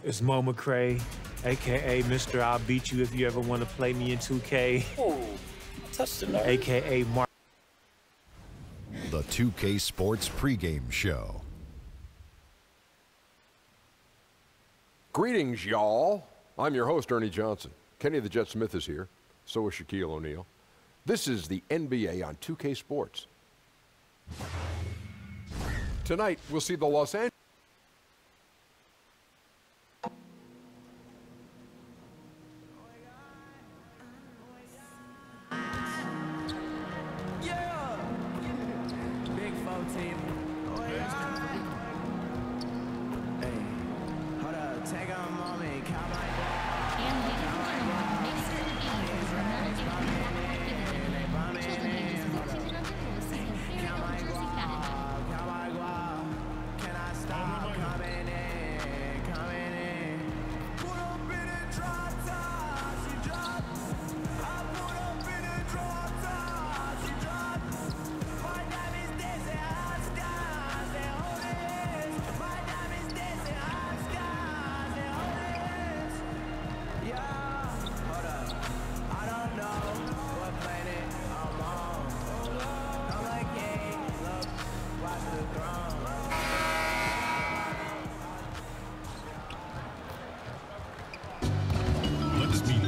It's Mo McCray, a.k.a. Mr. I'll Beat You If You Ever Want to Play Me in 2K. Oh, touch the nerve. A.k.a. Mark. The 2K Sports pregame show. Greetings, y'all. I'm your host, Ernie Johnson. Kenny the Jet Smith is here. So is Shaquille O'Neal. This is the NBA on 2K Sports. Tonight, we'll see the Los Angeles.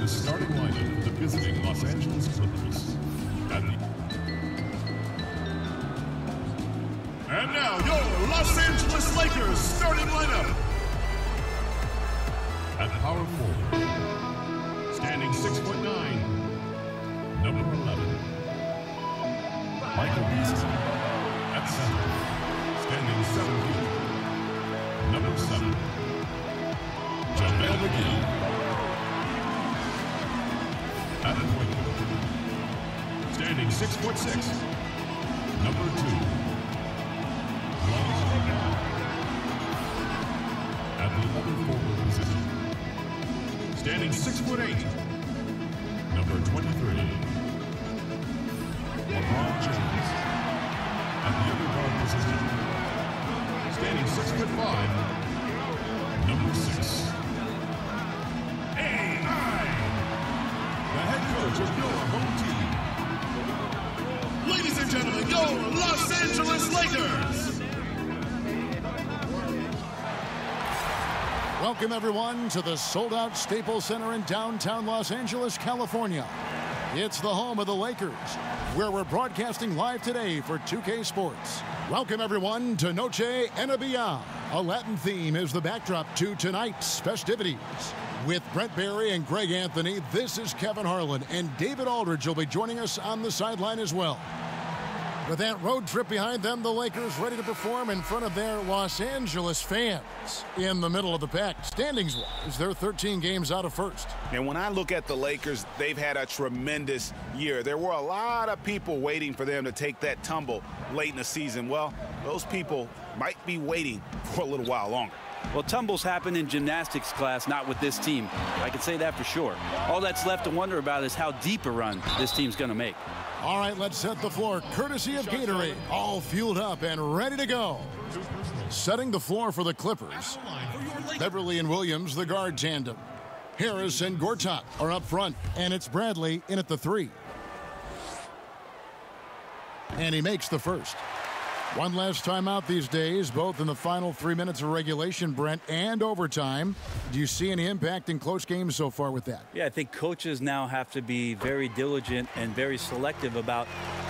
Starting lineup of the visiting Los Angeles Clippers. And now, your Los Angeles Lakers starting lineup. At power forward, standing 6'9", number 11, Michael Beasley. At center, standing 7 feet, number 7, JaVale McGee. At the point, standing 6'6", number 2, Lonzo Ball. At the 11 forward position, standing 6'8", number 23, LeBron James. At the other guard position, standing 6'5", number 6. Coach of your home team. Ladies and gentlemen, your Los Angeles Lakers. Welcome, everyone, to the sold-out Staples Center in downtown Los Angeles, California. It's the home of the Lakers, where we're broadcasting live today for 2K Sports. Welcome, everyone, to Noche NBA. A Latin theme is the backdrop to tonight's festivities. With Brent Barry and Greg Anthony, this is Kevin Harlan, and David Aldridge will be joining us on the sideline as well. With that road trip behind them, the Lakers ready to perform in front of their Los Angeles fans. In the middle of the pack, standings-wise, they're 13 games out of first. And when I look at the Lakers, they've had a tremendous year. There were a lot of people waiting for them to take that tumble late in the season. Well, those people might be waiting for a little while longer. Well, tumbles happen in gymnastics class, not with this team. I can say that for sure. All that's left to wonder about is how deep a run this team's going to make. All right, let's set the floor, courtesy of Gatorade. All fueled up and ready to go. Setting the floor for the Clippers, Beverly and Williams, the guard tandem. Harris and Gortat are up front, and it's Bradley in at the 3. And he makes the first. One last time out these days, both in the final 3 minutes of regulation, Brent, and overtime. Do you see any impact in close games so far with that? Yeah, I think coaches now have to be very diligent and very selective about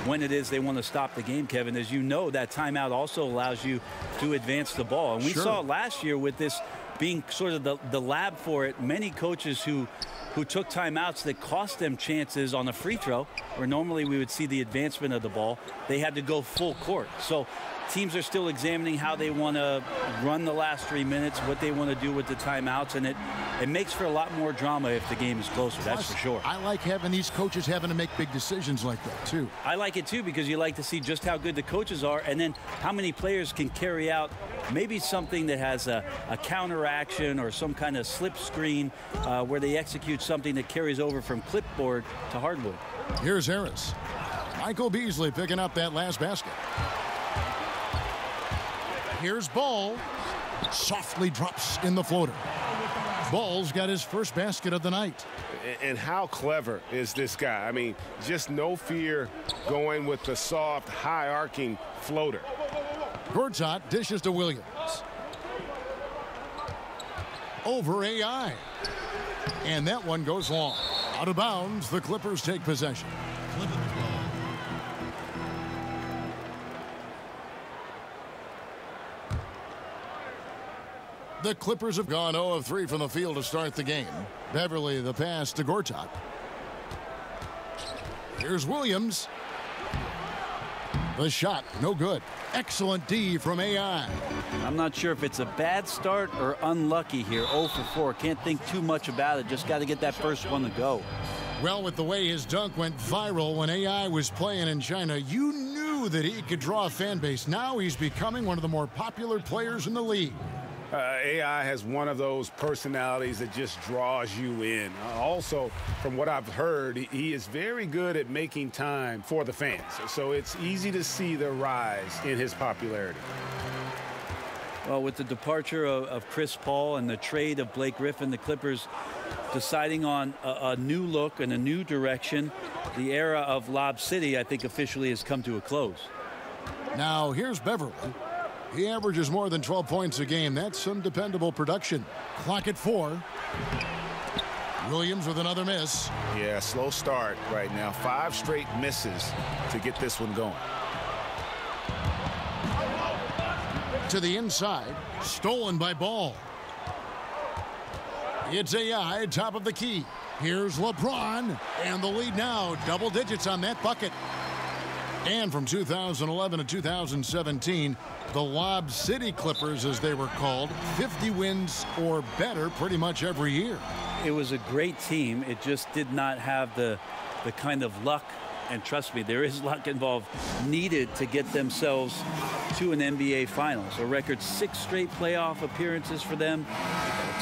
when it is they want to stop the game, Kevin. As you know, that timeout also allows you to advance the ball. And we saw it last year with this being sort of the lab for it. Many coaches who took timeouts that cost them chances on a free throw, where normally we would see the advancement of the ball, they had to go full court. So teams are still examining how they want to run the last 3 minutes, what they want to do with the timeouts, and it makes for a lot more drama if the game is closer, that's for sure. I like having these coaches having to make big decisions like that, too. I like it, too, because you like to see just how good the coaches are and then how many players can carry out maybe something that has a counter action or some kind of slip screen where they execute something that carries over from clipboard to hardwood. Here's Harris. Michael Beasley picking up that last basket. Here's Ball. Softly drops in the floater. Ball's got his first basket of the night. And how clever is this guy? I mean, just no fear going with the soft, high-arcing floater. Gortat dishes to Williams. Over AI. And that one goes long. Out of bounds, the Clippers take possession. The Clippers have gone 0 of 3 from the field to start the game. Beverly the pass to Gortat. Here's Williams. The shot, no good. Excellent D from AI. I'm not sure if it's a bad start or unlucky here. 0 for 4. Can't think too much about it. Just got to get that first one to go. Well, with the way his dunk went viral when AI was playing in China, you knew that he could draw a fan base. Now he's becoming one of the more popular players in the league. AI has one of those personalities that just draws you in. Also, from what I've heard, he is very good at making time for the fans. So it's easy to see the rise in his popularity. Well, with the departure of Chris Paul and the trade of Blake Griffin, the Clippers deciding on a new look and a new direction. The era of Lob City, I think, officially has come to a close. Now, here's Beverly. He averages more than 12 points a game. That's some dependable production. Clock at 4. Williams with another miss. Yeah, slow start right now. 5 straight misses to get this one going. To the inside. Stolen by Ball. It's AI, top of the key. Here's LeBron. And the lead now. Double digits on that bucket. And from 2011 to 2017, the Lob City Clippers, as they were called, 50 wins or better pretty much every year. It was a great team. It just did not have the kind of luck, and trust me, there is luck involved, needed to get themselves to an NBA Finals. A record 6 straight playoff appearances for them.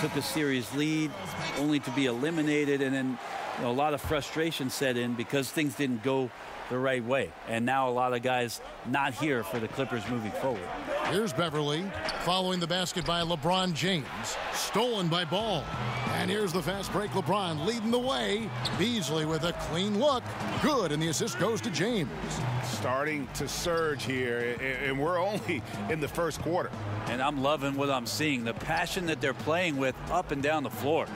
Took a series lead, only to be eliminated, and then a lot of frustration set in because things didn't go the right way. And now a lot of guys not here for the Clippers moving forward. Here's Beverly following the basket by LeBron James. Stolen by Ball. And here's the fast break. LeBron leading the way. Beasley with a clean look. Good, and the assist goes to James. Starting to surge here, and we're only in the first quarter. And I'm loving what I'm seeing. The passion that they're playing with up and down the floor.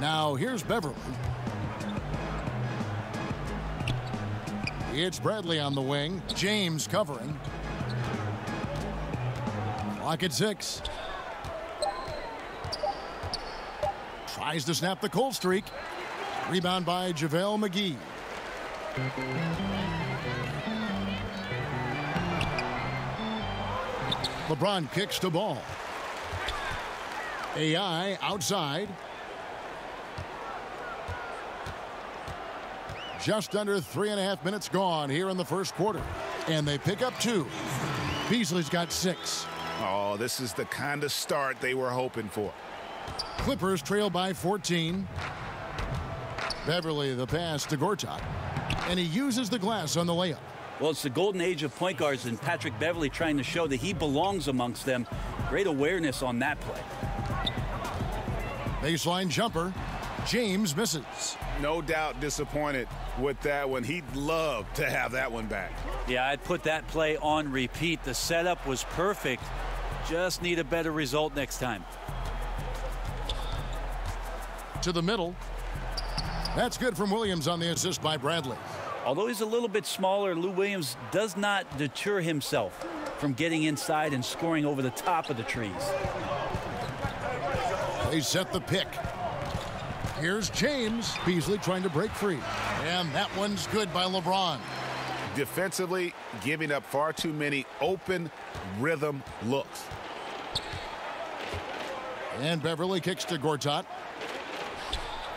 Now here's Beverly. It's Bradley on the wing. James covering. Clock at 6. Tries to snap the cold streak. Rebound by JaVale McGee. LeBron kicks to Ball. AI outside. Just under 3.5 minutes gone here in the first quarter. And they pick up 2. Beasley's got 6. Oh, this is the kind of start they were hoping for. Clippers trail by 14. Beverly the pass to Gortat. And he uses the glass on the layup. Well, it's the golden age of point guards, and Patrick Beverly trying to show that he belongs amongst them. Great awareness on that play. Baseline jumper. James misses. No doubt disappointed with that one. He'd love to have that one back. Yeah, I'd put that play on repeat. The setup was perfect. Just need a better result next time. To the middle. That's good from Williams on the assist by Bradley. Although he's a little bit smaller, Lou Williams does not deter himself from getting inside and scoring over the top of the trees. They set the pick. Here's James. Beasley trying to break free. And that one's good by LeBron. Defensively, giving up far too many open rhythm looks. And Beverly kicks to Gortat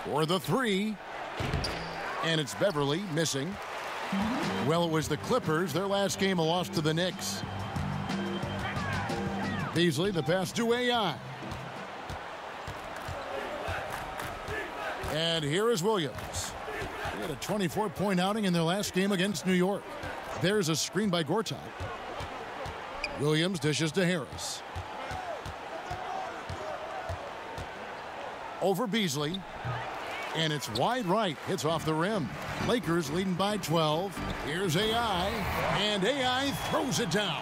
for the 3. And it's Beverly missing. Well, it was the Clippers. Their last game, a loss to the Knicks. Beasley, the pass to AI. And here is Williams. They had a 24-point outing in their last game against New York. There's a screen by Gortat. Williams dishes to Harris. over Beasley. And it's wide right. Hits off the rim. Lakers leading by 12. Here's AI. And AI throws it down.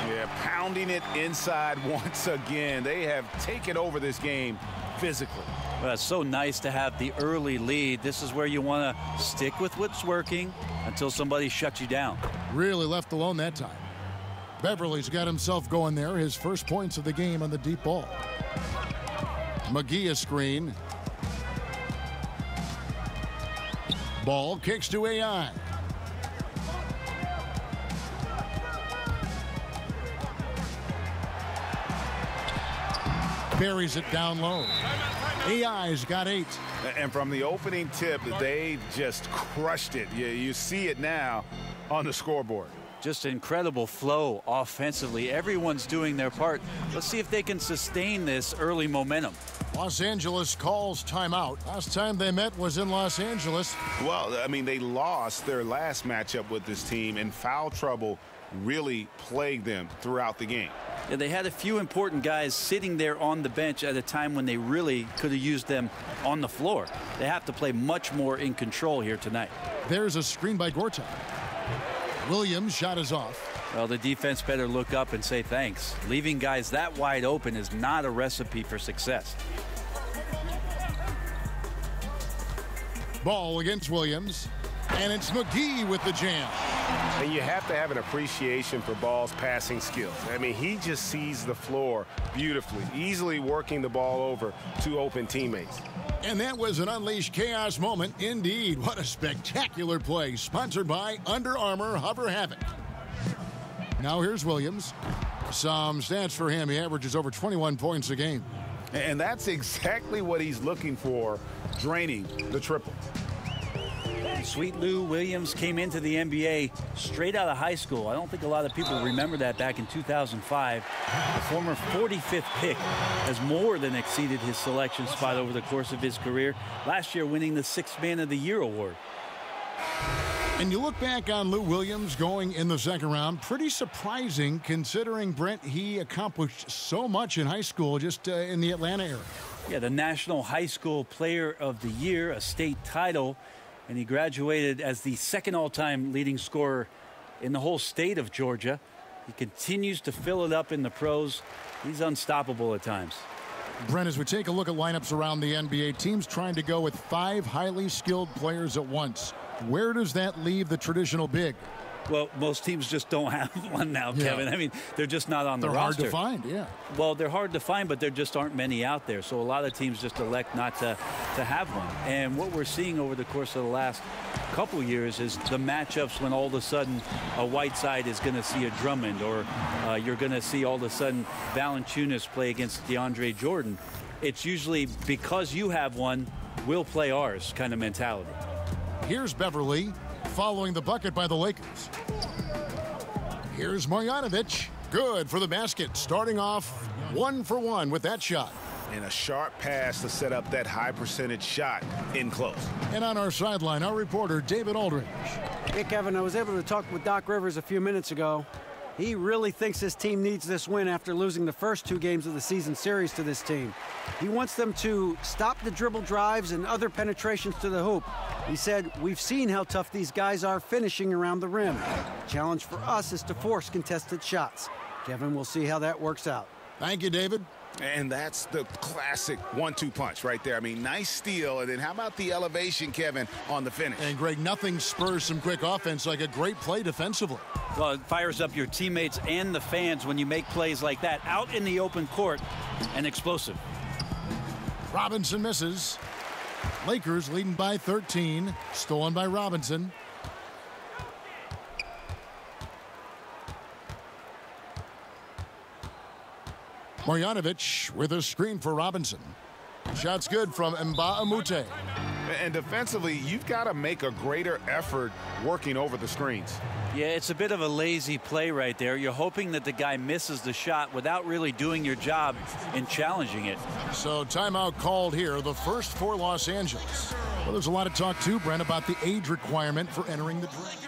Yeah, pounding it inside once again. They have taken over this game physically. Well, it's so nice to have the early lead. This is where you want to stick with what's working until somebody shuts you down. Really left alone that time. Beverly's got himself going there. His first points of the game on the deep ball. McGee a screen. Ball kicks to AI. Buries it down low. AI's got 8. And from the opening tip, they just crushed it. You see it now on the scoreboard. Just incredible flow offensively. Everyone's doing their part. Let's see if they can sustain this early momentum. Los Angeles calls timeout. Last time they met was in Los Angeles. Well, I mean, they lost their last matchup with this team, and foul trouble really plagued them throughout the game. Yeah, they had a few important guys sitting there on the bench at a time when they really could have used them on the floor. They have to play much more in control here tonight. There's a screen by Gortat. Williams' shot is off. Well, the defense better look up and say thanks. Leaving guys that wide open is not a recipe for success. Ball against Williams, and it's McGee with the jam. And you have to have an appreciation for Ball's passing skills. I mean, he just sees the floor beautifully, easily working the ball over to open teammates. And that was an Unleashed Chaos moment. Indeed, what a spectacular play. Sponsored by Under Armour Hover Havoc. Now here's Williams. Some stats for him. He averages over 21 points a game. And that's exactly what he's looking for, draining the triple. Sweet Lou Williams came into the NBA straight out of high school. I don't think a lot of people remember that back in 2005. The former 45th pick has more than exceeded his selection spot over the course of his career. Last year winning the 6th Man of the Year award. And you look back on Lou Williams going in the second round, pretty surprising considering, Brent, he accomplished so much in high school just in the Atlanta area. Yeah, the National High School Player of the Year, a state title, and he graduated as the second all-time leading scorer in the whole state of Georgia. He continues to fill it up in the pros. He's unstoppable at times. Brent, as we take a look at lineups around the NBA, teams trying to go with 5 highly skilled players at once. Where does that leave the traditional big? Well, most teams just don't have one now, Kevin. I mean, they're just not on the roster. They're hard to find, yeah. Well, they're hard to find, but there just aren't many out there. So a lot of teams just elect not to have one. And what we're seeing over the course of the last couple years is the matchups when all of a sudden a Whiteside is going to see a Drummond, or you're going to see all of a sudden Valanciunas play against DeAndre Jordan. It's usually because you have one, we'll play ours kind of mentality. Here's Beverly following the bucket by the Lakers. Here's Marjanovic. Good for the basket. Starting off 1 for 1 with that shot. And a sharp pass to set up that high percentage shot in close. And on our sideline, our reporter, David Aldridge. Hey, Kevin, I was able to talk with Doc Rivers a few minutes ago. He really thinks his team needs this win after losing the first 2 games of the season series to this team. He wants them to stop the dribble drives and other penetrations to the hoop. He said, we've seen how tough these guys are finishing around the rim. The challenge for us is to force contested shots. Kevin, we'll see how that works out. Thank you, David. And that's the classic 1-2 punch right there. I mean, nice steal. And then how about the elevation, Kevin, on the finish? And, Greg, nothing spurs some quick offense like a great play defensively. Well, it fires up your teammates and the fans when you make plays like that out in the open court and explosive. Robinson misses. Lakers leading by 13. Stolen by Robinson. Marjanovic with a screen for Robinson. Shot's good from Mbamute. And defensively, you've got to make a greater effort working over the screens. Yeah, it's a bit of a lazy play right there. You're hoping that the guy misses the shot without really doing your job in challenging it. So timeout called here, the first for Los Angeles. Well, there's a lot of talk too, Brent, about the age requirement for entering the draft.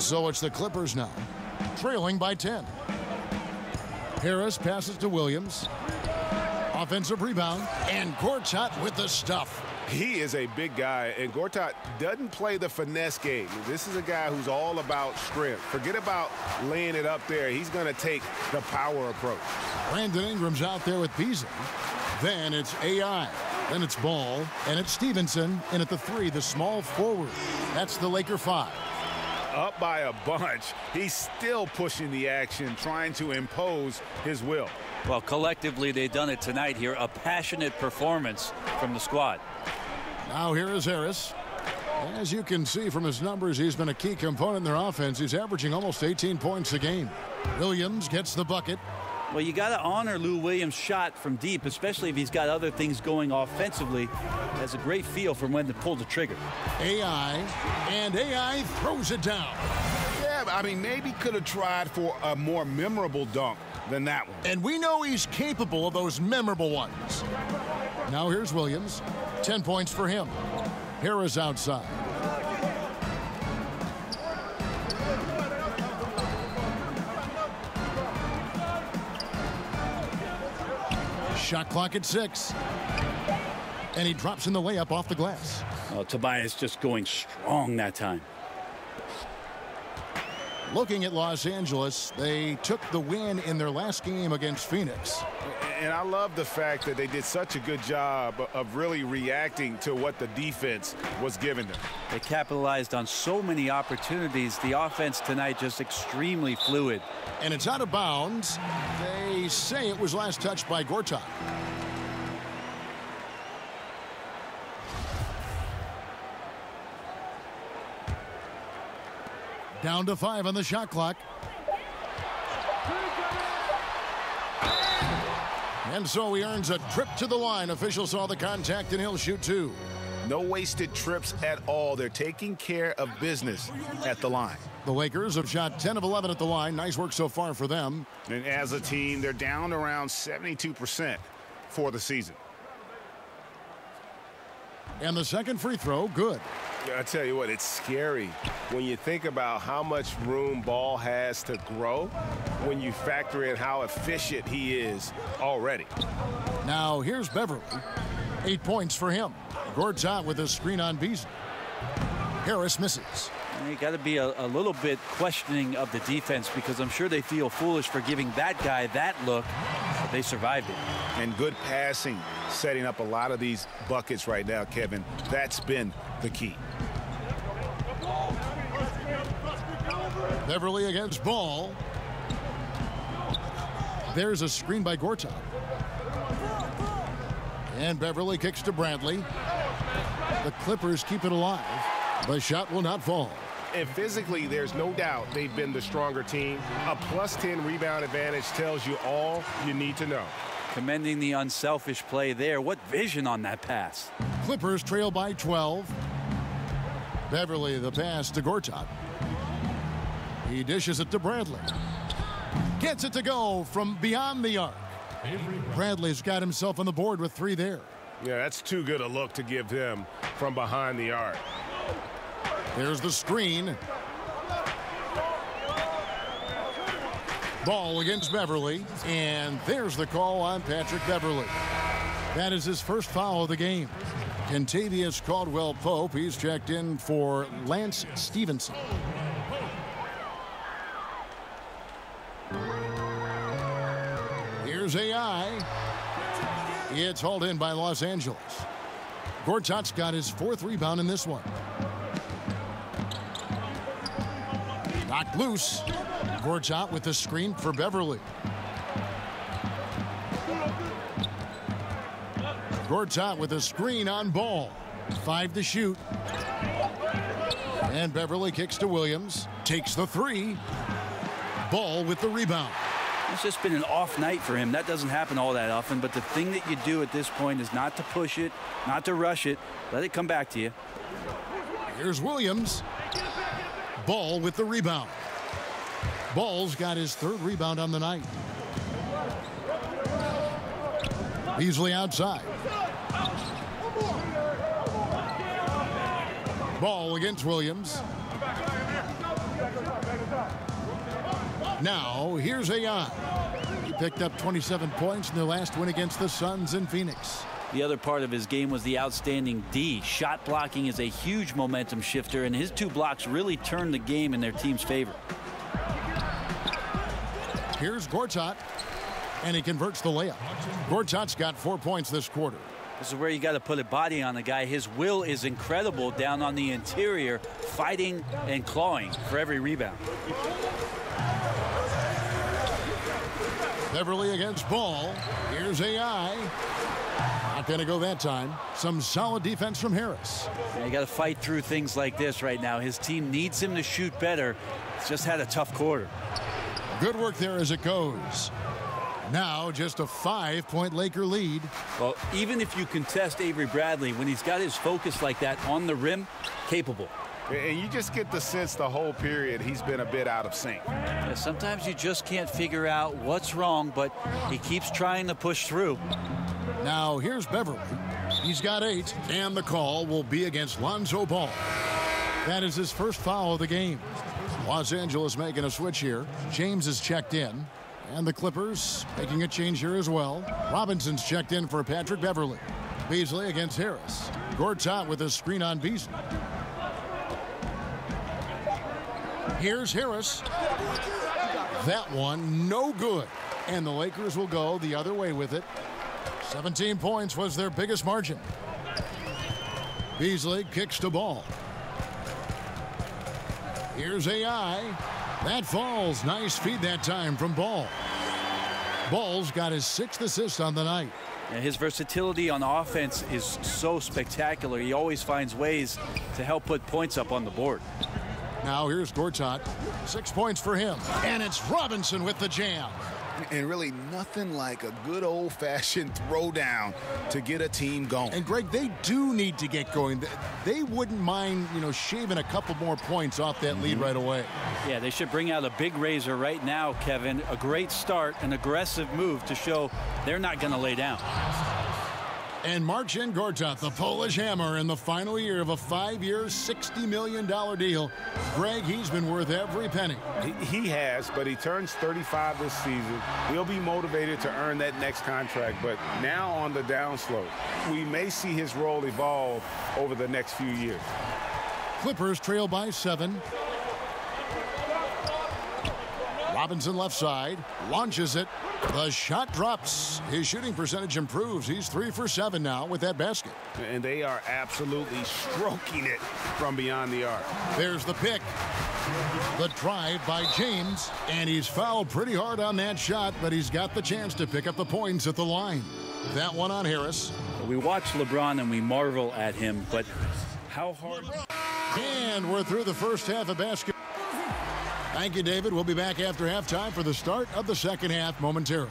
So it's the Clippers now, trailing by 10. Harris passes to Williams. Offensive rebound, and Gortat with the stuff. He is a big guy, and Gortat doesn't play the finesse game. This is a guy who's all about strength. Forget about laying it up there. He's going to take the power approach. Brandon Ingram's out there with Beasley. Then it's AI. Then it's Ball, and it's Stevenson. And at the 3, the small forward. That's the Laker 5. Up by a bunch. He's still pushing the action, trying to impose his will. Well, collectively, they've done it tonight here. A passionate performance from the squad. Now here is Harris. As you can see from his numbers, he's been a key component in their offense. He's averaging almost 18 points a game. Williams gets the bucket. Well, you got to honor Lou Williams' shot from deep, especially if he's got other things going offensively. Has a great feel for when to pull the trigger. AI throws it down. Yeah, I mean, maybe could have tried for a more memorable dunk than that one. And we know he's capable of those memorable ones. Now here's Williams. 10 points for him. Harris outside. Shot clock at 6. And he drops in the layup off the glass. Oh, Tobias just going strong that time. Looking at Los Angeles, they took the win in their last game against Phoenix. And I love the fact that they did such a good job of really reacting to what the defense was giving them. They capitalized on so many opportunities. The offense tonight just extremely fluid. And it's out of bounds. They say it was last touched by Gortat. Down to 5 on the shot clock. And so he earns a trip to the line. Officials saw the contact, and he'll shoot 2. No wasted trips at all. They're taking care of business at the line. The Lakers have shot 10 of 11 at the line. Nice work so far for them. And as a team, they're down around 72% for the season. And the second free throw, good. I tell you what, it's scary when you think about how much room Ball has to grow when you factor in how efficient he is already. Now here's Beverly. 8 points for him. Gortat with a screen on Beasley. Harris misses. You got to be a little bit questioning of the defense, because I'm sure they feel foolish for giving that guy that look, but they survived it. And good passing, setting up a lot of these buckets right now, Kevin. That's been the key. Beverly against Ball. There's a screen by Gortat. And Beverly kicks to Bradley. The Clippers keep it alive. The shot will not fall. And physically, there's no doubt they've been the stronger team. A +10 rebound advantage tells you all you need to know. Commending the unselfish play there. What vision on that pass. Clippers trail by 12. Beverly the pass to Gortat. He dishes it to Bradley. Gets it to go from beyond the arc. Bradley's got himself on the board with 3 there. Yeah, that's too good a look to give him from behind the arc. There's the screen. Ball against Beverly. And there's the call on Patrick Beverly. That is his first foul of the game. Kentavious Caldwell-Pope. He's checked in for Lance Stevenson. Here's AI. It's hauled in by Los Angeles. Gortat's got his 4th rebound in this one. Knocked loose. Gortat with the screen for Beverly. Gortat with a screen on Ball. 5 to shoot. And Beverly kicks to Williams. Takes the 3. Ball with the rebound. It's just been an off night for him. That doesn't happen all that often, but the thing that you do at this point is not to push it, not to rush it. Let it come back to you. Here's Williams. Ball with the rebound. Ball's got his 3rd rebound on the night. Beasley outside. Ball against Williams. Now, here's AI. He picked up 27 points in their last win against the Suns in Phoenix. The other part of his game was the outstanding D. Shot blocking is a huge momentum shifter, and his 2 blocks really turned the game in their team's favor. Here's Gortat, and he converts the layup. Gortat's got 4 points this quarter. This is where you got to put a body on the guy. His will is incredible down on the interior, fighting and clawing for every rebound. Beverly against Ball. Here's AI. Not going to go that time. Some solid defense from Harris. You got to fight through things like this right now. His team needs him to shoot better. He's just had a tough quarter. Good work there as it goes. Now just a 5-point Laker lead. Well, even if you contest Avery Bradley, when he's got his focus like that on the rim, capable. And you just get the sense the whole period he's been a bit out of sync. Yeah, sometimes you just can't figure out what's wrong, but he keeps trying to push through. Now here's Beverly. He's got 8, and the call will be against Lonzo Ball. That is his first foul of the game. Los Angeles making a switch here. James is checked in. And the Clippers making a change here as well. Robinson's checked in for Patrick Beverly. Beasley against Harris. Gortat with a screen on Beasley. Here's Harris. That one no good. And the Lakers will go the other way with it. 17 points was their biggest margin. Beasley kicks to Ball. Here's AI. That falls. Nice feed that time from Ball. Ball's got his 6th assist on the night. And his versatility on offense is so spectacular. He always finds ways to help put points up on the board. Now here's Gortat. 6 points for him. And it's Robinson with the jam. And really nothing like a good old-fashioned throwdown to get a team going. And Greg, they do need to get going. They wouldn't mind, shaving a couple more points off that lead right away. Yeah, they should bring out a big razor right now, Kevin. A great start, an aggressive move to show they're not going to lay down. And Marcin Gortat, the Polish hammer, in the final year of a 5-year, $60 million deal. Greg, he's been worth every penny. He has, but he turns 35 this season. He'll be motivated to earn that next contract, but now on the downslope, we may see his role evolve over the next few years. Clippers trail by 7. Robinson left side, launches it. The shot drops. His shooting percentage improves. He's 3 for 7 now with that basket. And they are absolutely stroking it from beyond the arc. There's the pick. The drive by James. And he's fouled pretty hard on that shot, but he's got the chance to pick up the points at the line. That one on Harris. We watch LeBron and we marvel at him, but how hard... And we're through the first half of basketball. Thank you, David. We'll be back after halftime for the start of the second half momentarily.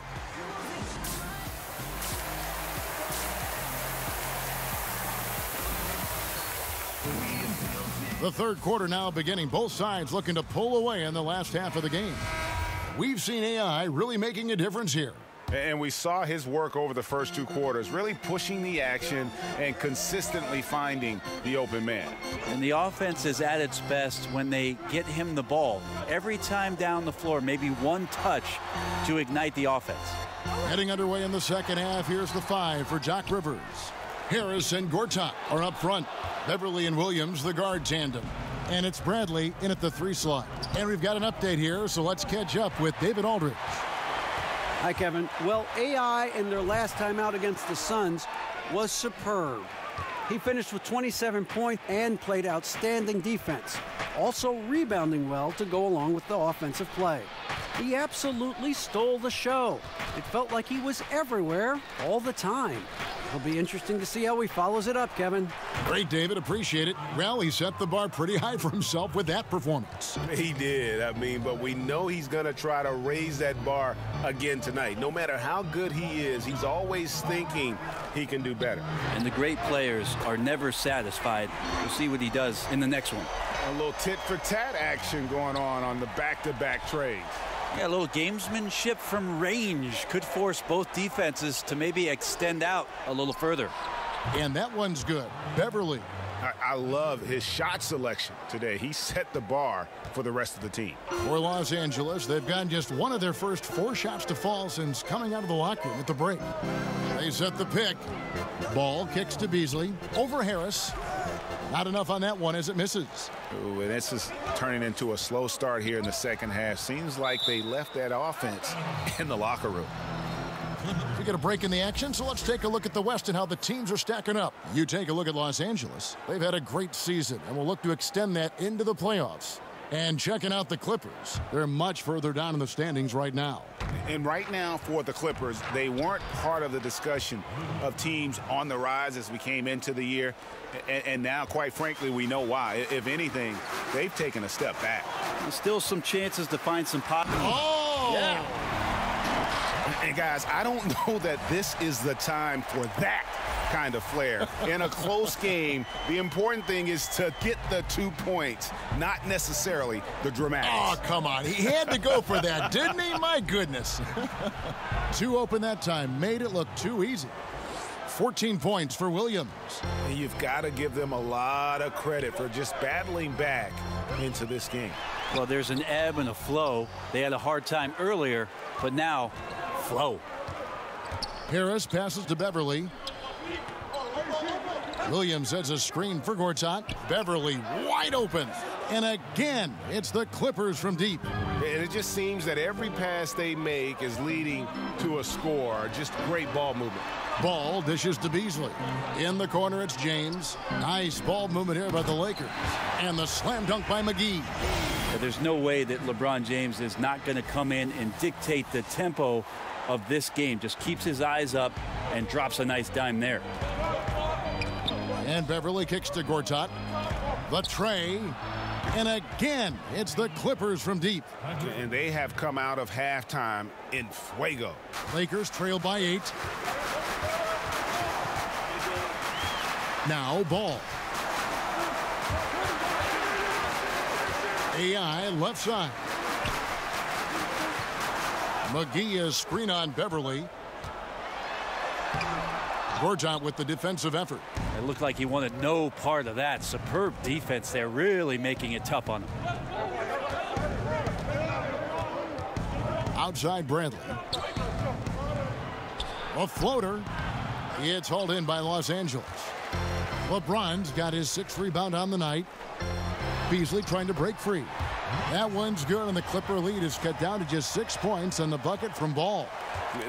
The third quarter now beginning. Both sides looking to pull away in the last half of the game. We've seen AI really making a difference here. And we saw his work over the first 2 quarters, really pushing the action and consistently finding the open man. And the offense is at its best when they get him the ball. Every time down the floor, maybe one touch to ignite the offense. Heading underway in the second half, here's the 5 for Doc Rivers. Harris and Gortat are up front. Beverly and Williams, the guard tandem. And it's Bradley in at the 3 slot. And we've got an update here, so let's catch up with David Aldridge. Hi, Kevin. Well, AI in their last time out against the Suns was superb. He finished with 27 points and played outstanding defense, also rebounding well to go along with the offensive play. He absolutely stole the show. It felt like he was everywhere all the time. It'll be interesting to see how he follows it up, Kevin. Great, David. Appreciate it. Well, he set the bar pretty high for himself with that performance. He did. But we know he's going to try to raise that bar again tonight. No matter how good he is, he's always thinking he can do better. And the great players are never satisfied. We'll see what he does in the next one. A little tit-for-tat action going on the back-to-back trades. Yeah, a little gamesmanship from range could force both defenses to maybe extend out a little further. And that one's good. Beverly I love his shot selection today. He set the bar for the rest of the team. For Los Angeles, they've gotten just one of their first 4 shots to fall since coming out of the locker room at the break. They set the pick. Ball kicks to Beasley. Over Harris. Not enough on that one as it misses. Ooh, and this is turning into a slow start here in the second half. Seems like they left that offense in the locker room. We get a break in the action, so let's take a look at the West and how the teams are stacking up. You take a look at Los Angeles. They've had a great season, and will look to extend that into the playoffs. And checking out the Clippers, they're much further down in the standings right now. And right now for the Clippers, they weren't part of the discussion of teams on the rise as we came into the year. And now, quite frankly, we know why. If anything, they've taken a step back. There's still some chances to find some pop. Oh! Yeah. And guys, I don't know that this is the time for that kind of flair. In a close game, the important thing is to get the 2 points, not necessarily the dramatics. Oh, come on. He had to go for that, didn't he? My goodness. 2 open that time. Made it look too easy. 14 points for Williams. And you've got to give them a lot of credit for just battling back into this game. Well, there's an ebb and a flow. They had a hard time earlier, but now, flow. Harris passes to Beverly. Williams has a screen for Gortat. Beverly wide open. And again, it's the Clippers from deep. And it just seems that every pass they make is leading to a score. Just great ball movement. Ball dishes to Beasley. In the corner, it's James. Nice ball movement here by the Lakers. And the slam dunk by McGee. But there's no way that LeBron James is not going to come in and dictate the tempo of this game. Just keeps his eyes up and drops a nice dime there. And Beverly kicks to Gortat. The tray. And again, it's the Clippers from deep. And they have come out of halftime in fuego. Lakers trail by 8. Now Ball. AI left side. McGee is screen on Beverly. Gortat with the defensive effort. It looked like he wanted no part of that. Superb defense there, really making it tough on him. Outside Bradley. A floater. It's hauled in by Los Angeles. LeBron's got his 6th rebound on the night. Beasley trying to break free. That one's good, and the Clipper lead is cut down to just 6 points on the bucket from Ball.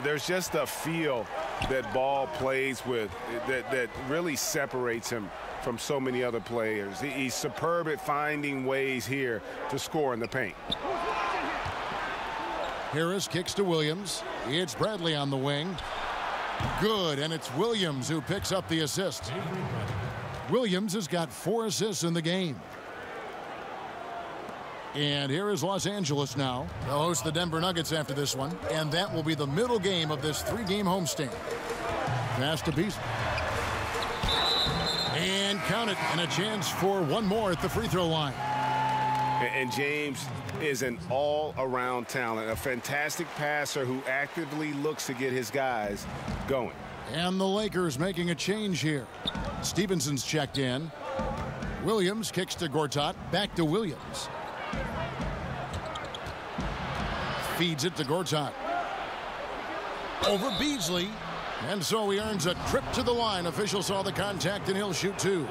There's just a feel that Ball plays with that really separates him from so many other players. He's superb at finding ways here to score in the paint. Harris kicks to Williams. It's Bradley on the wing. Good, and it's Williams who picks up the assist. Williams has got 4 assists in the game. And here is Los Angeles now. They'll host the Denver Nuggets after this one. And that will be the middle game of this 3-game homestand. Pass to Beasley. And count it. And a chance for one more at the free throw line. And James is an all-around talent. A fantastic passer who actively looks to get his guys going. And the Lakers making a change here. Stevenson's checked in. Williams kicks to Gortat. Back to Williams. Feeds it to Gortat. Over Beasley. And so he earns a trip to the line. Official saw the contact, and he'll shoot 2.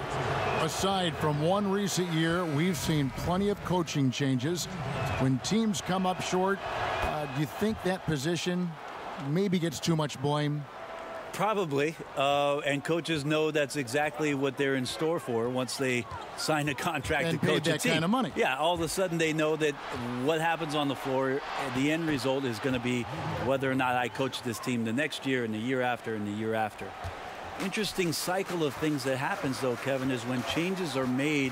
Aside from one recent year, we've seen plenty of coaching changes. When teams come up short, do you think that position maybe gets too much blame? Probably, and coaches know that's exactly what they're in store for once they sign a contract and to coach pay that a team. Kind of money. Yeah, all of a sudden they know that what happens on the floor, the end result is going to be whether or not I coach this team the next year and the year after and the year after. Interesting cycle of things that happens, though, Kevin, is when changes are made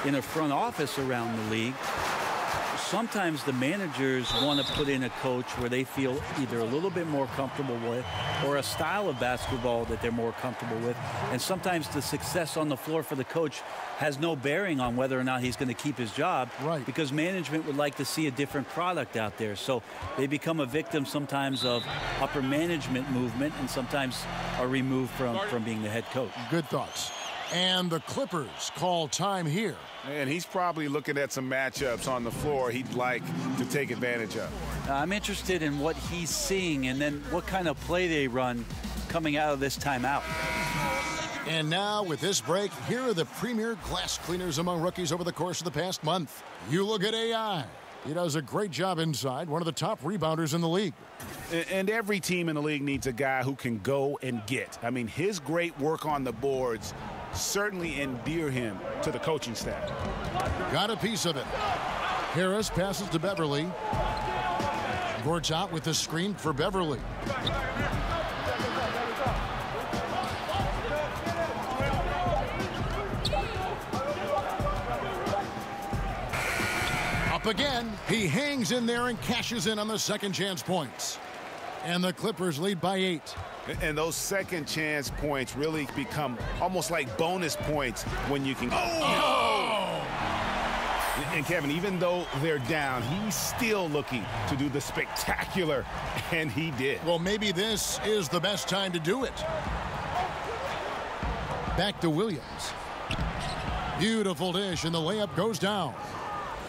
in a front office around the league. Sometimes the managers want to put in a coach where they feel either a little bit more comfortable with or a style of basketball that they're more comfortable with. And sometimes the success on the floor for the coach has no bearing on whether or not he's going to keep his job. Right. Because management would like to see a different product out there. So they become a victim sometimes of upper management movement and sometimes are removed from being the head coach. Good thoughts. And the Clippers call time here. And he's probably looking at some matchups on the floor he'd like to take advantage of. I'm interested in what he's seeing and then what kind of play they run coming out of this timeout. And now, with this break, here are the premier glass cleaners among rookies over the course of the past month. You look at AI. He does a great job inside, one of the top rebounders in the league. And every team in the league needs a guy who can go and get. I mean, his great work on the boards certainly endear him to the coaching staff. Got a piece of it. Harris passes to Beverly. Gortat with the screen for Beverly. Up again. He hangs in there and cashes in on the second chance points. And the Clippers lead by 8. And those second chance points really become almost like bonus points when you can. Oh! And Kevin, even though they're down, he's still looking to do the spectacular, and he did. Well, maybe this is the best time to do it. Back to Williams. Beautiful dish, and the layup goes down.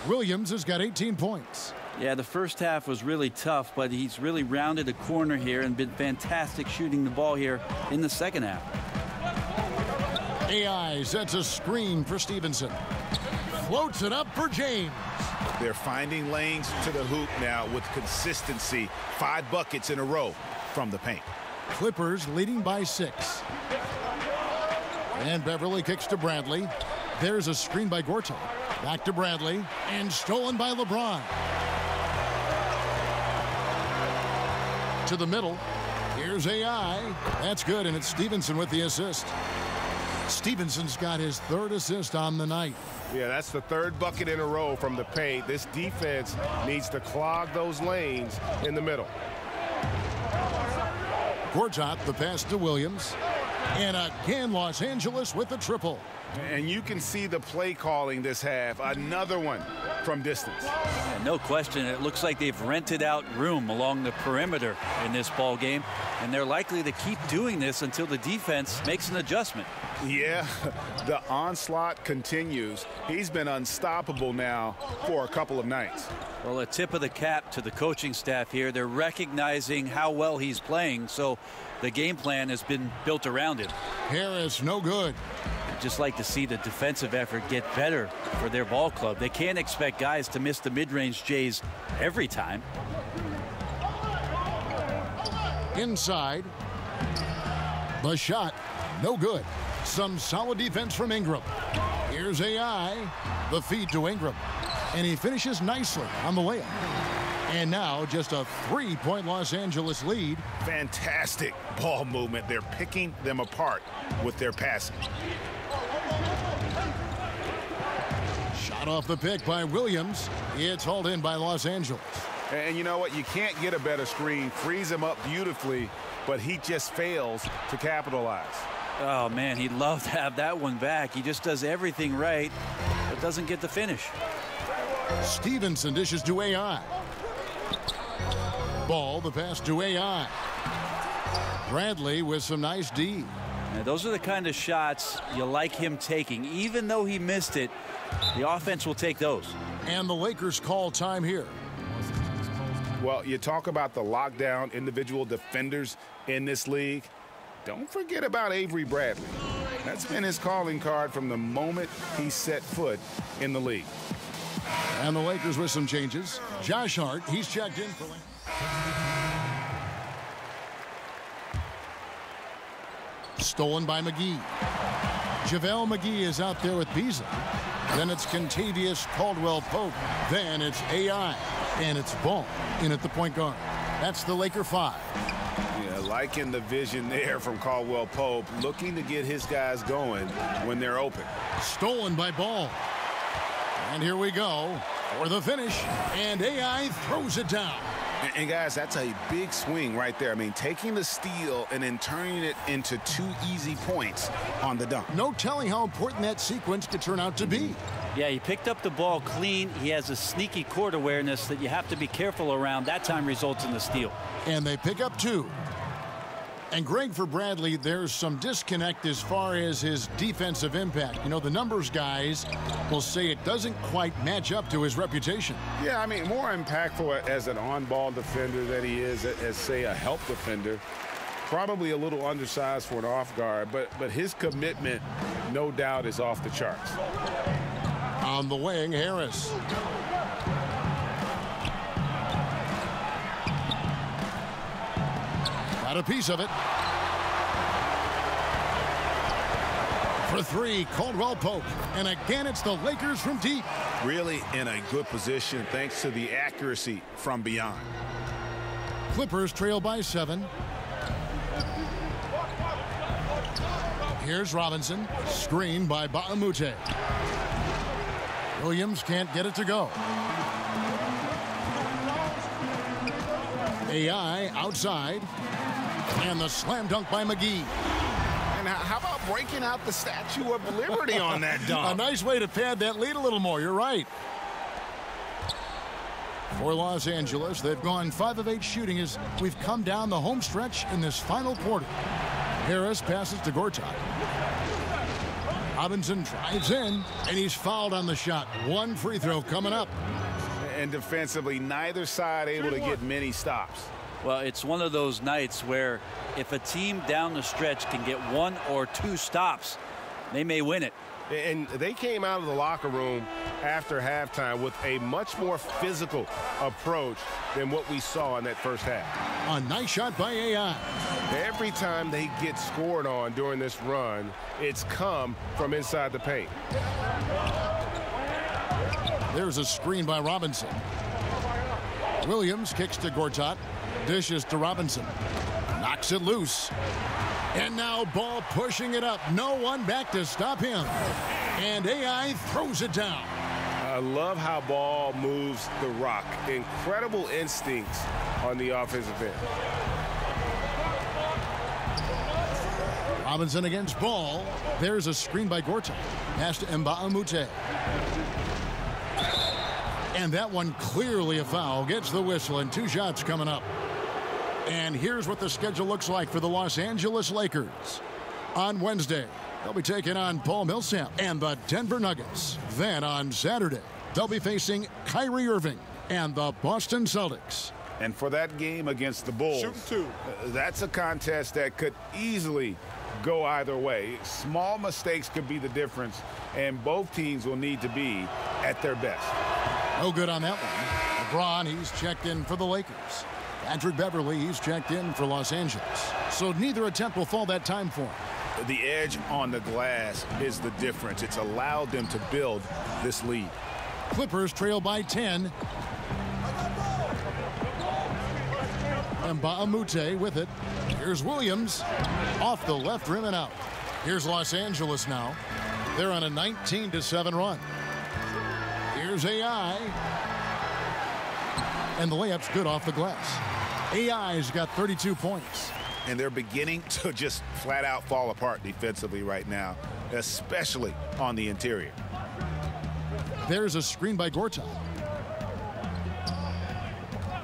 Williams has got 18 points. Yeah, the first half was really tough, but he's really rounded the corner here and been fantastic shooting the ball here in the second half. AI sets a screen for Stevenson. Floats it up for James. They're finding lanes to the hoop now with consistency. 5 buckets in a row from the paint. Clippers leading by 6. And Beverly kicks to Bradley. There's a screen by Gortat. Back to Bradley. And stolen by LeBron. To the middle. Here's AI. That's good, and it's Stevenson with the assist. Stevenson's got his 3rd assist on the night. Yeah, that's the 3rd bucket in a row from the paint. This defense needs to clog those lanes in the middle. Gortat, the pass to Williams. And again, Los Angeles with the triple. And you can see the play calling this half. Another one from distance. Yeah, no question. It looks like they've rented out room along the perimeter in this ball game, and they're likely to keep doing this until the defense makes an adjustment. Yeah, the onslaught continues. He's been unstoppable now for a couple of nights. Well, a tip of the cap to the coaching staff here. They're recognizing how well he's playing, so the game plan has been built around him. Harris, no good. I'd just like to see the defensive effort get better for their ball club. They can't expect guys to miss the mid-range Jays every time. Inside. The shot, no good. Some solid defense from Ingram. Here's AI. The feed to Ingram. And he finishes nicely on the layup. And now just a 3-point Los Angeles lead. Fantastic ball movement. They're picking them apart with their passing. Shot off the pick by Williams. It's hauled in by Los Angeles. And you know what? You can't get a better screen. Frees him up beautifully, but he just fails to capitalize. Oh, man, he'd love to have that one back. He just does everything right, but doesn't get the finish. Stevenson dishes to AI. Ball, the pass to AI. Bradley with some nice D. Now, those are the kind of shots you like him taking. Even though he missed it, the offense will take those. And the Lakers call time here. Well, you talk about the lockdown individual defenders in this league. Don't forget about Avery Bradley. That's been his calling card from the moment he set foot in the league. And the Lakers with some changes. Josh Hart, he's checked in for... Stolen by McGee. JaVale McGee is out there with Beasley. Then it's Kentavious Caldwell-Pope. Then it's AI. And it's Ball in at the point guard. That's the Laker 5. Yeah, liking the vision there from Caldwell-Pope, looking to get his guys going when they're open. Stolen by Ball. And here we go for the finish. And AI throws it down. And guys, that's a big swing right there. I mean, taking the steal and then turning it into 2 easy points on the dunk. No telling how important that sequence could turn out to be. Yeah, he picked up the ball clean. He has a sneaky court awareness that you have to be careful around. That time results in the steal. And they pick up 2. And Greg, for Bradley, there's some disconnect as far as his defensive impact. You know, the numbers guys will say it doesn't quite match up to his reputation. Yeah, I mean, more impactful as an on-ball defender than he is as, say, a help defender. Probably a little undersized for an off guard, but his commitment, no doubt, is off the charts. On the wing, Harris. Got a piece of it. For three, Caldwell Pope. And again, it's the Lakers from deep. Really in a good position thanks to the accuracy from beyond. Clippers trail by 7. Here's Robinson. Screen by Baamute. Williams can't get it to go. AI outside. And the slam dunk by McGee. And how about breaking out the Statue of Liberty on that dunk? A nice way to pad that lead a little more. You're right. For Los Angeles, they've gone 5 of 8 shooting as we've come down the home stretch in this final quarter. Harris passes to Gortat. Robinson drives in, and he's fouled on the shot. One free throw coming up. And defensively, neither side able to get many stops. Well, it's one of those nights where if a team down the stretch can get 1 or 2 stops, they may win it. And they came out of the locker room after halftime with a much more physical approach than what we saw in that first half. A nice shot by AI. Every time they get scored on during this run, it's come from inside the paint. There's a screen by Robinson. Williams kicks to Gortat. Dishes to Robinson. Knocks it loose. And now Ball pushing it up. No one back to stop him. And AI throws it down. I love how Ball moves the rock. Incredible instincts on the offensive end. Robinson against Ball. There's a screen by Gortat. Pass to Mbaamute. And that one clearly a foul. Gets the whistle and 2 shots coming up. And here's what the schedule looks like for the Los Angeles Lakers. On Wednesday, they'll be taking on Paul Millsap and the Denver Nuggets. Then on Saturday, they'll be facing Kyrie Irving and the Boston Celtics. And for that game against the Bulls, that's a contest that could easily go either way. Small mistakes could be the difference, and both teams will need to be at their best. No good on that one. LeBron, he's checked in for the Lakers. Patrick Beverly, he's checked in for Los Angeles. So neither attempt will fall that time for him. The edge on the glass is the difference. It's allowed them to build this lead. Clippers trail by 10. And Baamute with it. Here's Williams. Off the left rim and out. Here's Los Angeles now. They're on a 19-7 run. Here's AI. And the layup's good off the glass. AI's got 32 points. And they're beginning to just flat out fall apart defensively right now, especially on the interior. There's a screen by Gortat.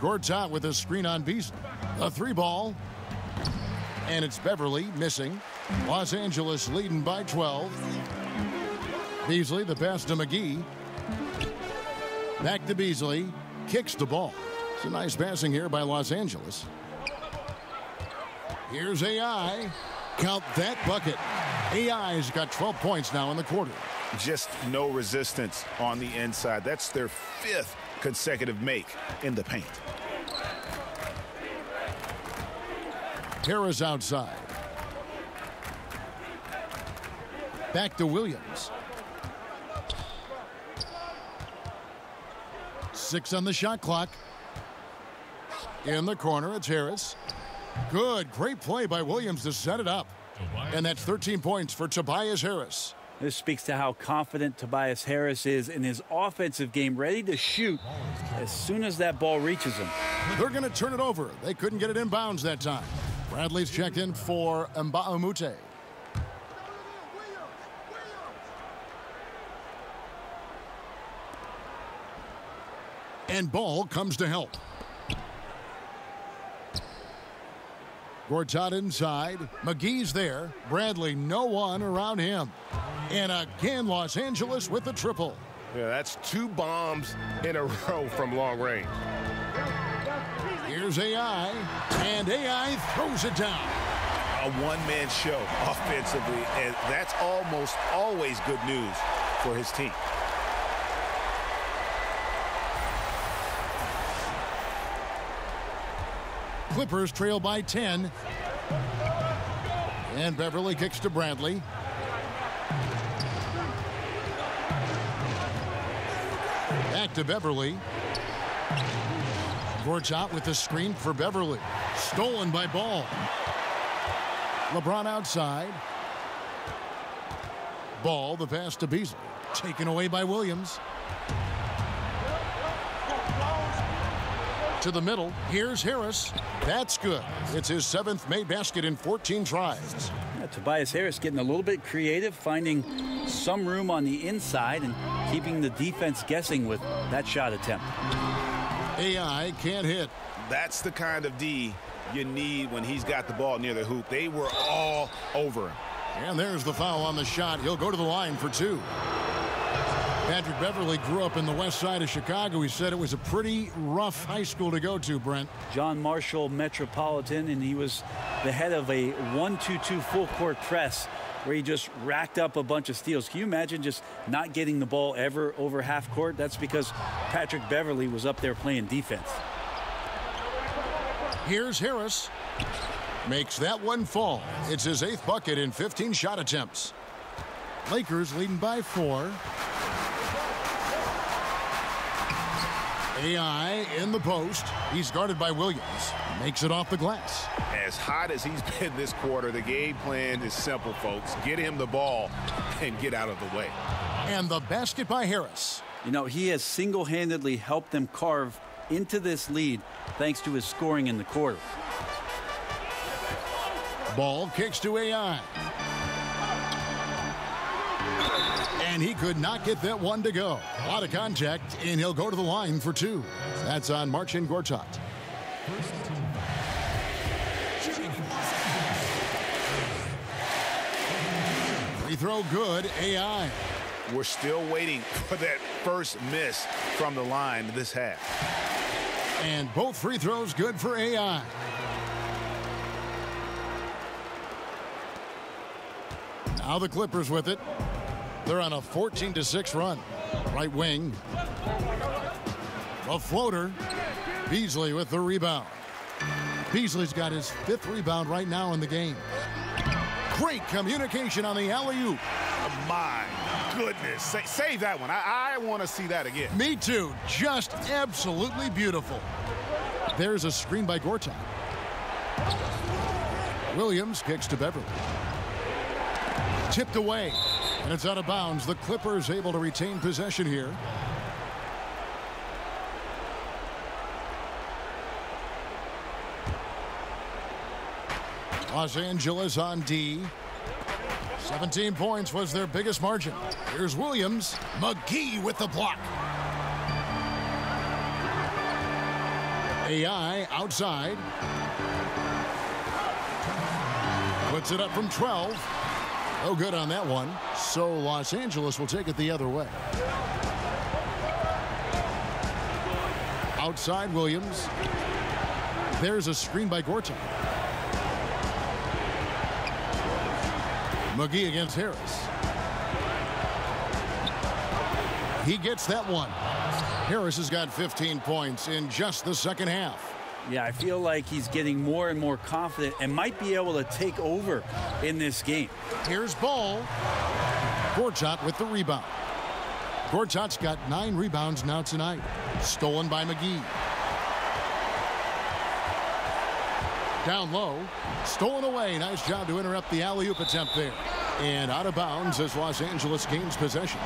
Gortat with a screen on Beasley. A 3-ball. And it's Beverly missing. Los Angeles leading by 12. Beasley, the pass to McGee. Back to Beasley. Kicks the ball. It's a nice passing here by Los Angeles. Here's AI. Count that bucket. AI's got 12 points now in the quarter. Just no resistance on the inside. That's their 5th consecutive make in the paint. Harris outside. Back to Williams. 6 on the shot clock. In the corner, it's Harris. Good, great play by Williams to set it up. And that's 13 points for Tobias Harris. This speaks to how confident Tobias Harris is in his offensive game, ready to shoot as soon as that ball reaches him. They're going to turn it over. They couldn't get it in bounds that time. Bradley's checked in for Mbaamute. And Ball comes to help. Gortat inside. McGee's there. Bradley, no one around him. And again, Los Angeles with the triple. Yeah, that's 2 bombs in a row from long range. Here's AI, and AI throws it down. A one-man show offensively, and that's almost always good news for his team. Clippers trail by 10. And Beverly kicks to Bradley. Back to Beverly. Gortat with the screen for Beverly. Stolen by Ball. LeBron outside. Ball, the pass to Beasley. Taken away by Williams. To the middle. Here's Harris. That's good. It's his 7th made basket in 14 tries. Yeah, Tobias Harris getting a little bit creative, finding some room on the inside and keeping the defense guessing with that shot attempt. AI can't hit. That's the kind of D you need when he's got the ball near the hoop. They were all over him. And there's the foul on the shot. He'll go to the line for 2. Patrick Beverly grew up in the west side of Chicago. He said it was a pretty rough high school to go to, Brent. John Marshall Metropolitan, and he was the head of a 1-2-2 full court press where he just racked up a bunch of steals. Can you imagine just not getting the ball ever over half court? That's because Patrick Beverly was up there playing defense. Here's Harris. Makes that one fall. It's his 8th bucket in 15 shot attempts. Lakers leading by 4. AI in the post. He's guarded by Williams. Makes it off the glass. As hot as he's been this quarter, the game plan is simple, folks. Get him the ball and get out of the way. And the basket by Harris. You know, he has single-handedly helped them carve into this lead thanks to his scoring in the quarter. Ball kicks to AI. And he could not get that one to go. A lot of contact, and he'll go to the line for 2. That's on Marcin Gortat. Free throw good, AI. We're still waiting for that first miss from the line this half. And both free throws good for AI. Now the Clippers with it. They're on a 14-6 run. Right wing. A floater. Beasley with the rebound. Beasley's got his 5th rebound right now in the game. Great communication on the alley-oop. My goodness. Save that one. I want to see that again. Me too. Just absolutely beautiful. There's a screen by Gortat. Williams kicks to Beverly. Tipped away. And it's out of bounds. The Clippers able to retain possession here. Los Angeles on D. 17 points was their biggest margin. Here's Williams. McGee with the block. AI outside. Puts it up from 12. No good on that one. So Los Angeles will take it the other way. Outside Williams. There's a screen by Gortat. McGee against Harris. He gets that one. Harris has got 15 points in just the second half. Yeah, I feel like he's getting more and more confident and might be able to take over in this game. Here's Ball. Gortat with the rebound. Gortat's got 9 rebounds now tonight. Stolen by McGee. Down low. Stolen away. Nice job to interrupt the alley-oop attempt there. And out of bounds as Los Angeles gains possession.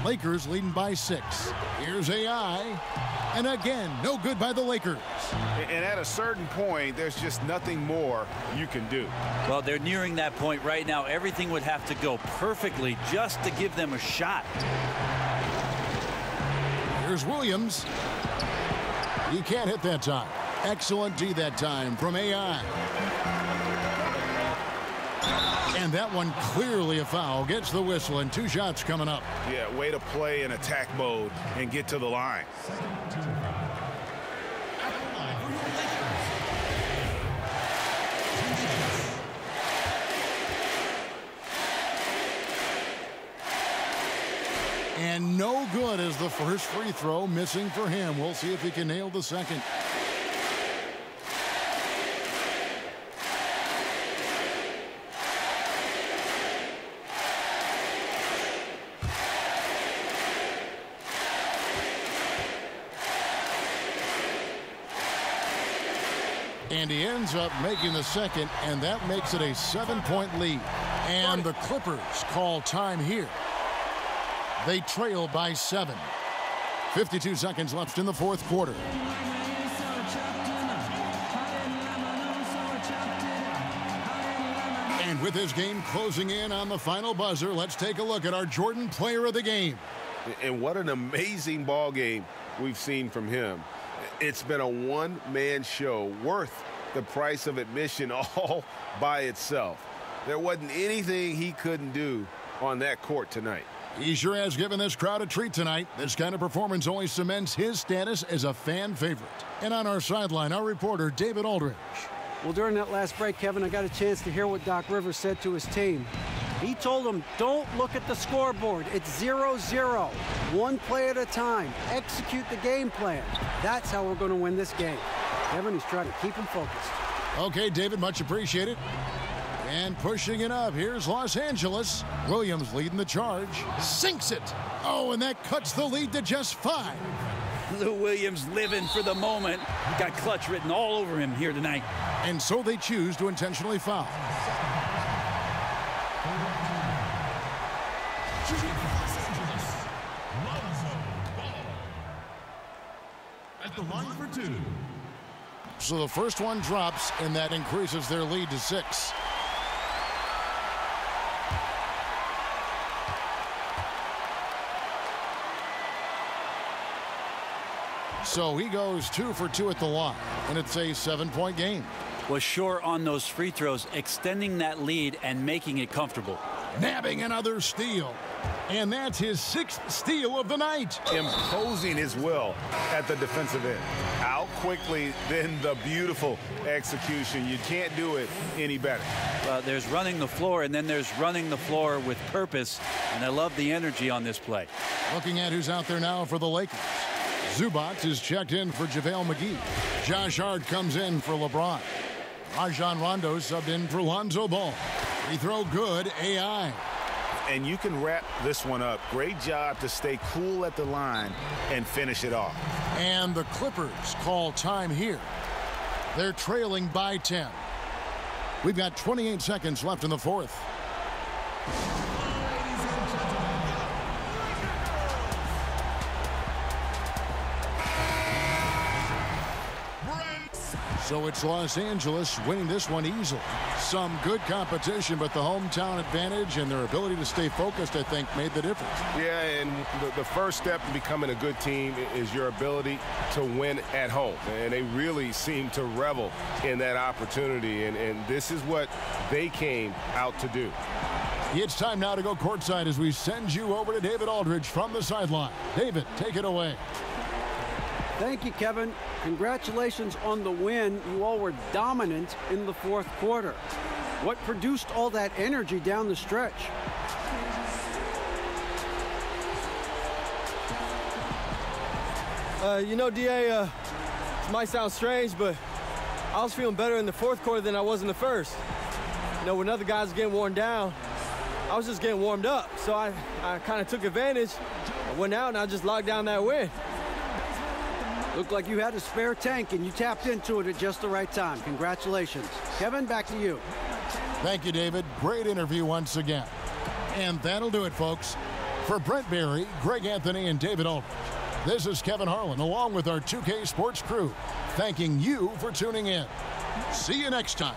Lakers leading by 6. Here's AI. And again, no good by the Lakers. And at a certain point, there's just nothing more you can do. Well, they're nearing that point right now. Everything would have to go perfectly just to give them a shot. Here's Williams. He can't hit that time. Excellent D that time from AI. And that one clearly a foul. Gets the whistle and 2 shots coming up. Yeah, way to play in attack mode and get to the line. And no good as the first free throw missing for him. We'll see if he can nail the second. And he ends up making the second, and that makes it a 7-point lead. And the Clippers call time here. They trail by 7. 52 seconds left in the fourth quarter. And with this game closing in on the final buzzer, let's take a look at our Jordan Player of the Game. And what an amazing ball game we've seen from him. It's been a one-man show worth the price of admission all by itself. There wasn't anything he couldn't do on that court tonight. He sure has given this crowd a treat tonight. This kind of performance only cements his status as a fan favorite. And on our sideline, our reporter, David Aldridge. Well, during that last break, Kevin, I got a chance to hear what Doc Rivers said to his team. He told them, don't look at the scoreboard. It's 0-0. One play at a time. Execute the game plan. That's how we're going to win this game. Kevin, he's trying to keep them focused. Okay, David, much appreciated. And pushing it up, here's Los Angeles. Williams leading the charge. Sinks it. Oh, and that cuts the lead to just 5. Lou Williams living for the moment. Got clutch written all over him here tonight. And so they choose to intentionally foul. At the line for 2. So the first one drops, and that increases their lead to 6. So he goes 2 for 2 at the line, and it's a 7-point game. Was sure on those free throws, extending that lead and making it comfortable. Nabbing another steal. And that's his 6th steal of the night. Imposing his will at the defensive end. Out quickly, then the beautiful execution. You can't do it any better. Well, there's running the floor, and then there's running the floor with purpose. And I love the energy on this play. Looking at who's out there now for the Lakers. Zubac is checked in for JaVale McGee. Josh Hart comes in for LeBron. Rajon Rondo subbed in for Lonzo Ball. Free throw good, AI. And you can wrap this one up. Great job to stay cool at the line and finish it off. And the Clippers call time here. They're trailing by 10. We've got 28 seconds left in the fourth. So it's Los Angeles winning this one easily. Some good competition, but the hometown advantage and their ability to stay focused, I think, made the difference. Yeah, and the first step to becoming a good team is your ability to win at home. And they really seem to revel in that opportunity, and this is what they came out to do. It's time now to go courtside as we send you over to David Aldridge from the sideline. David, take it away. Thank you, Kevin. Congratulations on the win. You all were dominant in the fourth quarter. What produced all that energy down the stretch? You know, DA, it might sound strange, but I was feeling better in the fourth quarter than I was in the first. You know, when other guys were getting worn down, I was just getting warmed up. So I kind of took advantage. I went out and I just locked down that win. Looked like you had a spare tank and you tapped into it at just the right time. Congratulations. Kevin, back to you. Thank you, David. Great interview once again. And that'll do it, folks. For Brent Berry, Greg Anthony, and David Aldridge, this is Kevin Harlan along with our 2K Sports crew, thanking you for tuning in. See you next time.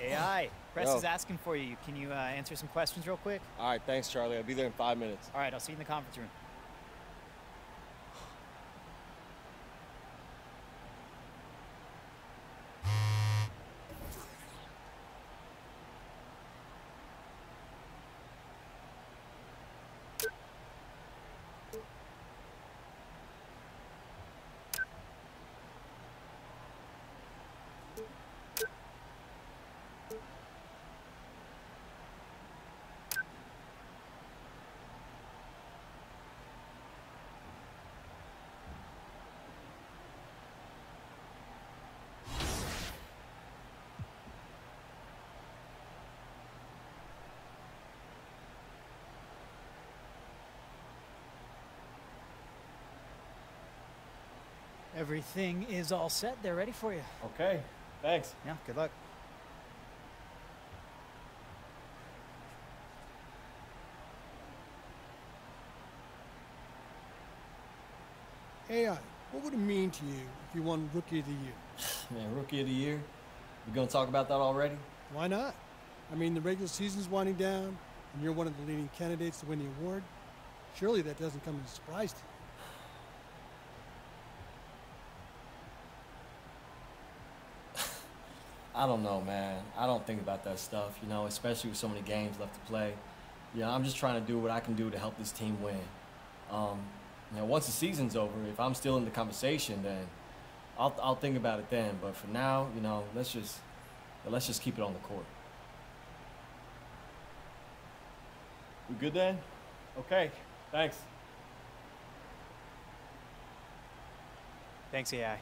AI, Press is asking for you. Can you answer some questions real quick? All right, thanks, Charlie. I'll be there in 5 minutes. All right, I'll see you in the conference room. Everything is all set. They're ready for you. Okay, thanks. Yeah, good luck. AI, what would it mean to you if you won Rookie of the Year? Man, Rookie of the Year? We gonna talk about that already? Why not? I mean, the regular season's winding down, and you're one of the leading candidates to win the award. Surely that doesn't come as a surprise to you. I don't know, man. I don't think about that stuff, you know, especially with so many games left to play. Yeah, I'm just trying to do what I can do to help this team win. You know, once the season's over, if I'm still in the conversation, then I'll think about it then. But for now, you know, let's just keep it on the court. We good then? Okay, thanks. Thanks, AI.